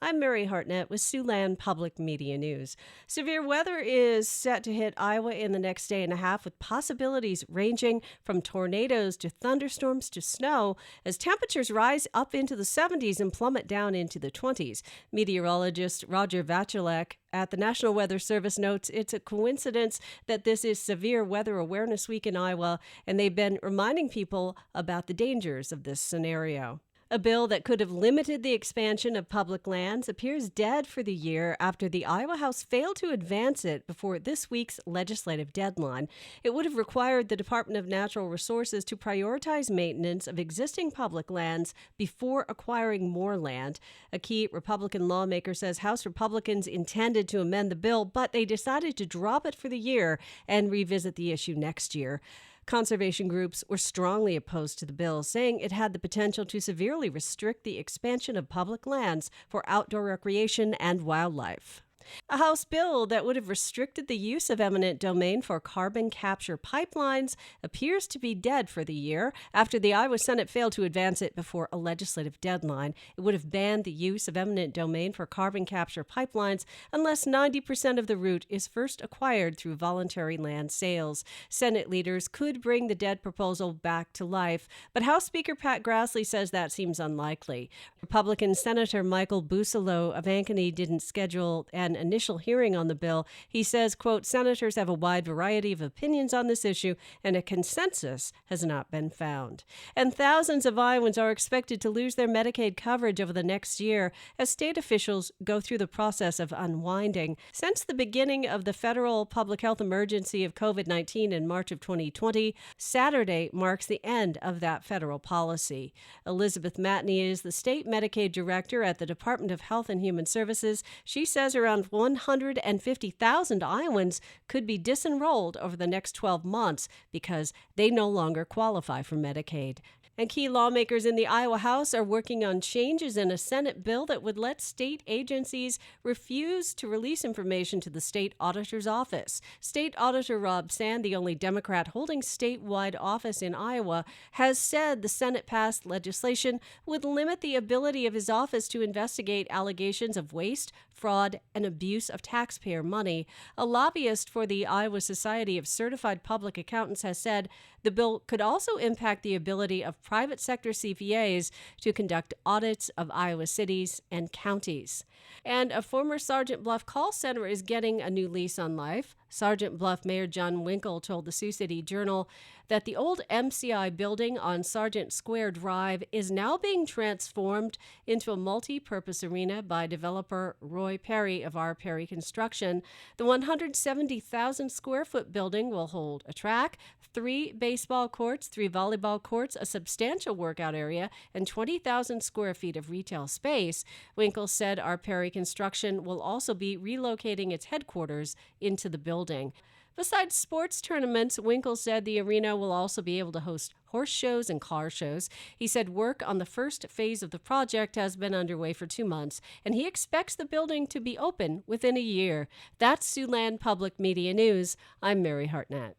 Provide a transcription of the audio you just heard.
I'm Mary Hartnett with Siouxland Public Media News. Severe weather is set to hit Iowa in the next day and a half, with possibilities ranging from tornadoes to thunderstorms to snow as temperatures rise up into the 70s and plummet down into the 20s. Meteorologist Roger Vachelek at the National Weather Service notes it's a coincidence that this is Severe Weather Awareness Week in Iowa, and they've been reminding people about the dangers of this scenario. A bill that could have limited the expansion of public lands appears dead for the year after the Iowa House failed to advance it before this week's legislative deadline. It would have required the Department of Natural Resources to prioritize maintenance of existing public lands before acquiring more land. A key Republican lawmaker says House Republicans intended to amend the bill, but they decided to drop it for the year and revisit the issue next year. Conservation groups were strongly opposed to the bill, saying it had the potential to severely restrict the expansion of public lands for outdoor recreation and wildlife. A House bill that would have restricted the use of eminent domain for carbon capture pipelines appears to be dead for the year after the Iowa Senate failed to advance it before a legislative deadline. It would have banned the use of eminent domain for carbon capture pipelines unless 90% of the route is first acquired through voluntary land sales. Senate leaders could bring the dead proposal back to life, but House Speaker Pat Grassley says that seems unlikely. Republican Senator Michael Busolo of Ankeny didn't schedule an initial hearing on the bill. He says, quote, senators have a wide variety of opinions on this issue, and a consensus has not been found. And thousands of Iowans are expected to lose their Medicaid coverage over the next year as state officials go through the process of unwinding. Since the beginning of the federal public health emergency of COVID-19 in March of 2020, Saturday marks the end of that federal policy. Elizabeth Matney is the state Medicaid director at the Department of Health and Human Services. She says around 150,000 Iowans could be disenrolled over the next 12 months because they no longer qualify for Medicaid. And key lawmakers in the Iowa House are working on changes in a Senate bill that would let state agencies refuse to release information to the state auditor's office. State Auditor Rob Sand, the only Democrat holding statewide office in Iowa, has said the Senate-passed legislation would limit the ability of his office to investigate allegations of waste, fraud, and abuse of taxpayer money. A lobbyist for the Iowa Society of Certified Public Accountants has said the bill could also impact the ability of private sector CPAs to conduct audits of Iowa cities and counties. And a former Sergeant Bluff call center is getting a new lease on life. Sergeant Bluff Mayor John Winkle told the Sioux City Journal that the old MCI building on Sargent Square Drive is now being transformed into a multi-purpose arena by developer Roy Perry of R. Perry Construction. The 170,000 square foot building will hold a track, 3 baseball courts, 3 volleyball courts, a substantial workout area, and 20,000 square feet of retail space. Winkle said R. Perry Construction will also be relocating its headquarters into the building. Besides sports tournaments, Winkle said the arena will also be able to host horse shows and car shows. He said work on the first phase of the project has been underway for 2 months, and he expects the building to be open within a year. That's Siouxland Public Media News. I'm Mary Hartnett.